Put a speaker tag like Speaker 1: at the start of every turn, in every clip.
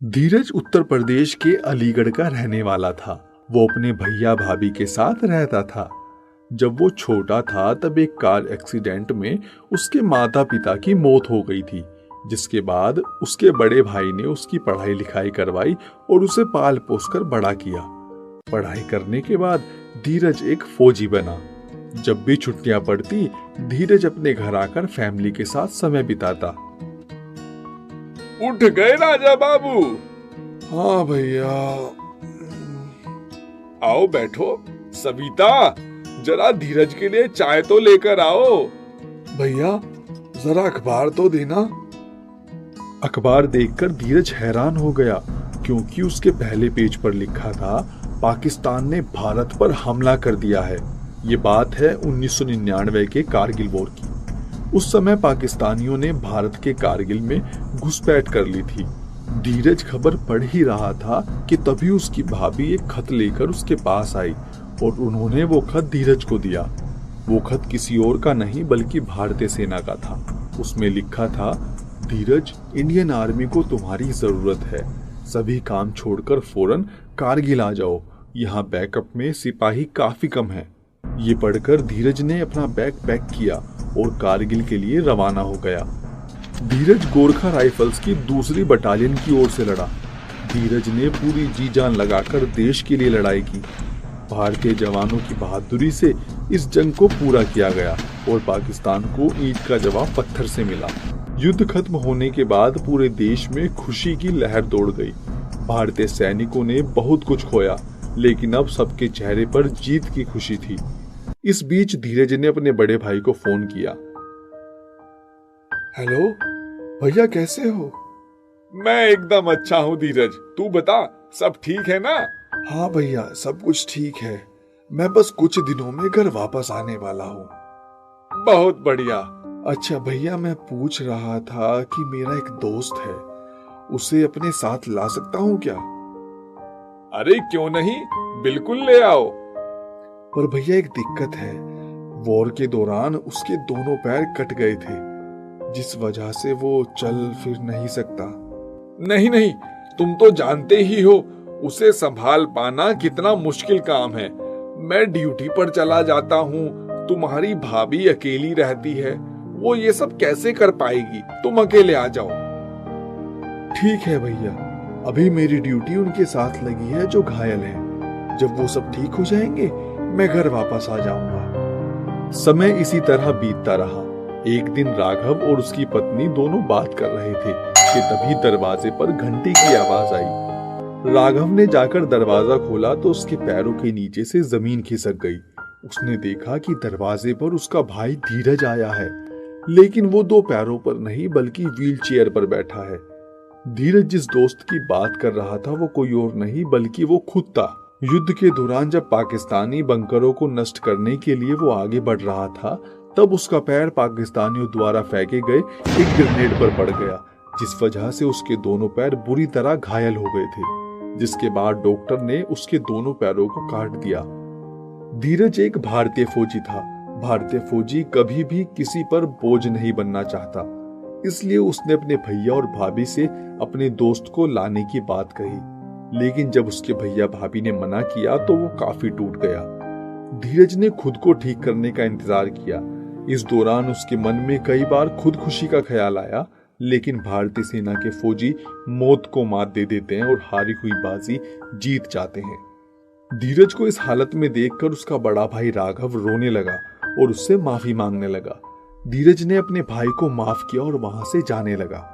Speaker 1: धीरज उत्तर प्रदेश के अलीगढ़ का रहने वाला था। वो अपने भैया भाभी के साथ रहता था। जब वो छोटा था तब एक कार एक्सीडेंट में उसके माता पिता की मौत हो गई थी, जिसके बाद उसके बड़े भाई ने उसकी पढ़ाई लिखाई करवाई और उसे पाल पोस कर बड़ा किया। पढ़ाई करने के बाद धीरज एक फौजी बना। जब भी छुट्टियां पड़ती, धीरज अपने घर आकर फैमिली के साथ समय बिताता।
Speaker 2: उठ गए राजा बाबू?
Speaker 1: हाँ भैया।
Speaker 2: आओ बैठो। सविता, जरा धीरज के लिए चाय तो लेकर आओ।
Speaker 1: भैया जरा अखबार तो देना। अखबार देखकर धीरज हैरान हो गया, क्योंकि उसके पहले पेज पर लिखा था, पाकिस्तान ने भारत पर हमला कर दिया है। ये बात है 1999 के कारगिल वॉर की। उस समय पाकिस्तानियों ने भारत के कारगिल में घुसपैठ कर ली थी। धीरज खबर पढ़ ही रहा था कि तभी उसकी भाभी एक खत लेकर उसके पास आई और उन्होंने वो खत धीरज को दिया। वो खत किसी और का नहीं बल्कि भारतीय सेना का था। उसमें लिखा था, धीरज, इंडियन आर्मी को तुम्हारी जरूरत है। सभी काम छोड़कर फौरन कारगिल आ जाओ। यहाँ बैकअप में सिपाही काफी कम है। ये पढ़कर धीरज ने अपना बैग पैक किया और कारगिल के लिए रवाना हो गया। धीरज गोरखा राइफल्स की दूसरी बटालियन की ओर से लड़ा। धीरज ने पूरी जी जान लगाकर देश के लिए लड़ाई की। भारतीय जवानों की बहादुरी से इस जंग को पूरा किया गया और पाकिस्तान को ईंट का जवाब पत्थर से मिला। युद्ध खत्म होने के बाद पूरे देश में खुशी की लहर दौड़ गई। भारतीय सैनिकों ने बहुत कुछ खोया, लेकिन अब सबके चेहरे पर जीत की खुशी थी। इस बीच धीरज ने अपने बड़े भाई को फोन किया। हेलो भैया, कैसे हो?
Speaker 2: मैं एकदम अच्छा हूँ धीरज, तू बता, सब ठीक है ना?
Speaker 1: हाँ भैया, सब कुछ ठीक है। मैं बस कुछ दिनों में घर वापस आने वाला हूँ।
Speaker 2: बहुत बढ़िया।
Speaker 1: अच्छा भैया, मैं पूछ रहा था कि मेरा एक दोस्त है, उसे अपने साथ ला सकता हूँ क्या?
Speaker 2: अरे क्यों नहीं, बिल्कुल ले आओ।
Speaker 1: पर भैया एक दिक्कत है। वॉर के दौरान उसके दोनों पैर कट गए थे, जिस वजह से वो चल फिर नहीं सकता।
Speaker 2: नहीं नहीं, तुम तो जानते ही हो उसे संभाल पाना कितना मुश्किल काम है। मैं ड्यूटी पर चला जाता हूँ, तुम्हारी भाभी अकेली रहती है, वो ये सब कैसे कर पाएगी? तुम अकेले आ जाओ।
Speaker 1: ठीक है भैया, अभी मेरी ड्यूटी उनके साथ लगी है जो घायल है। जब वो सब ठीक हो जाएंगे मैं घर वापस आ जाऊंगा। समय इसी तरह बीतता रहा। एक दिन राघव और उसकी पत्नी दोनों बात कर रहे थे कि तभी दरवाजे पर घंटी की आवाज आई। राघव ने जाकर दरवाजा खोला तो उसके पैरों के नीचे से जमीन खिसक गई। उसने देखा कि दरवाजे पर उसका भाई धीरज आया है, लेकिन वो दो पैरों पर नहीं बल्कि व्हील चेयर पर बैठा है। धीरज जिस दोस्त की बात कर रहा था वो कोई और नहीं बल्कि वो खुद था। युद्ध के दौरान जब पाकिस्तानी बंकरों को नष्ट करने के लिए वो आगे बढ़ रहा था, तब उसका पैर पाकिस्तानियों द्वारा फेंके गए एक ग्रेनेड पर पड़ गया, जिस वजह से उसके दोनों पैर बुरी तरह घायल हो गए थे, जिसके बाद डॉक्टर ने उसके दोनों पैरों को काट दिया। धीरज एक भारतीय फौजी था। भारतीय फौजी कभी भी किसी पर बोझ नहीं बनना चाहता, इसलिए उसने अपने भैया और भाभी से अपने दोस्त को लाने की बात कही। लेकिन जब उसके भैया भाभी ने मना किया तो वो काफी टूट गया। धीरज ने खुद को ठीक करने का इंतजार किया। इस दौरान उसके मन में कई बार खुदकुशी का ख्याल आया, लेकिन भारतीय सेना के फौजी मौत को मात दे देते हैं और हारी हुई बाजी जीत जाते हैं। धीरज को इस हालत में देखकर उसका बड़ा भाई राघव रोने लगा और उससे माफी मांगने लगा। धीरज ने अपने भाई को माफ किया और वहां से जाने लगा।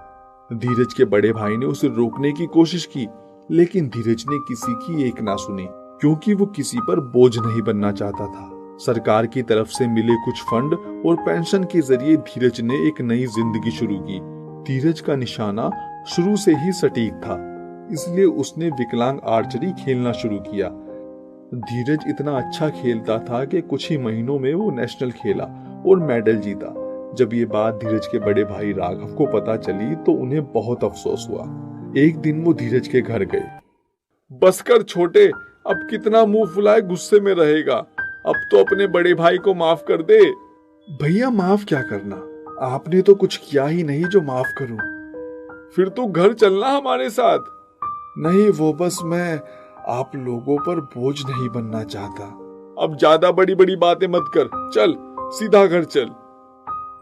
Speaker 1: धीरज के बड़े भाई ने उसे रोकने की कोशिश की, लेकिन धीरज ने किसी की एक ना सुनी, क्योंकि वो किसी पर बोझ नहीं बनना चाहता था। सरकार की तरफ से मिले कुछ फंड और पेंशन के जरिए धीरज ने एक नई जिंदगी शुरू की। धीरज का निशाना शुरू से ही सटीक था, इसलिए उसने विकलांग आर्चरी खेलना शुरू किया। धीरज इतना अच्छा खेलता था कि कुछ ही महीनों में वो नेशनल खेला और मेडल जीता। जब ये बात धीरज के बड़े भाई राघव को पता चली तो उन्हें बहुत अफसोस हुआ। एक दिन वो धीरज के घर गए।
Speaker 2: बस कर छोटे, अब कितना मुंह फुलाए गुस्से में रहेगा? अब तो अपने बड़े भाई को माफ कर दे।
Speaker 1: भैया माफ क्या करना, आपने तो कुछ किया ही नहीं जो माफ करूं।
Speaker 2: फिर तू घर चलना हमारे साथ।
Speaker 1: नहीं, वो बस मैं आप लोगों पर बोझ नहीं बनना चाहता।
Speaker 2: अब ज्यादा बड़ी बड़ी बातें मत कर, चल सीधा घर चल।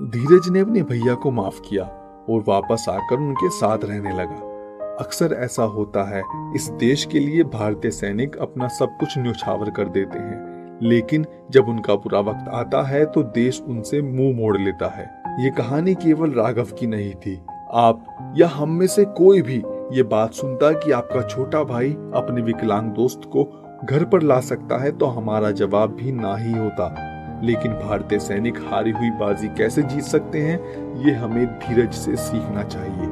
Speaker 1: धीरज ने अपने भैया को माफ किया और वापस आकर उनके साथ रहने लगा। अक्सर ऐसा होता है, इस देश के लिए भारतीय सैनिक अपना सब कुछ न्यौछावर कर देते हैं, लेकिन जब उनका बुरा वक्त आता है तो देश उनसे मुंह मोड़ लेता है। ये कहानी केवल राघव की नहीं थी। आप या हम में से कोई भी ये बात सुनता कि आपका छोटा भाई अपने विकलांग दोस्त को घर पर ला सकता है तो हमारा जवाब भी ना ही होता। लेकिन भारतीय सैनिक हारी हुई बाजी कैसे जीत सकते हैं, ये हमें धीरज से सीखना चाहिए।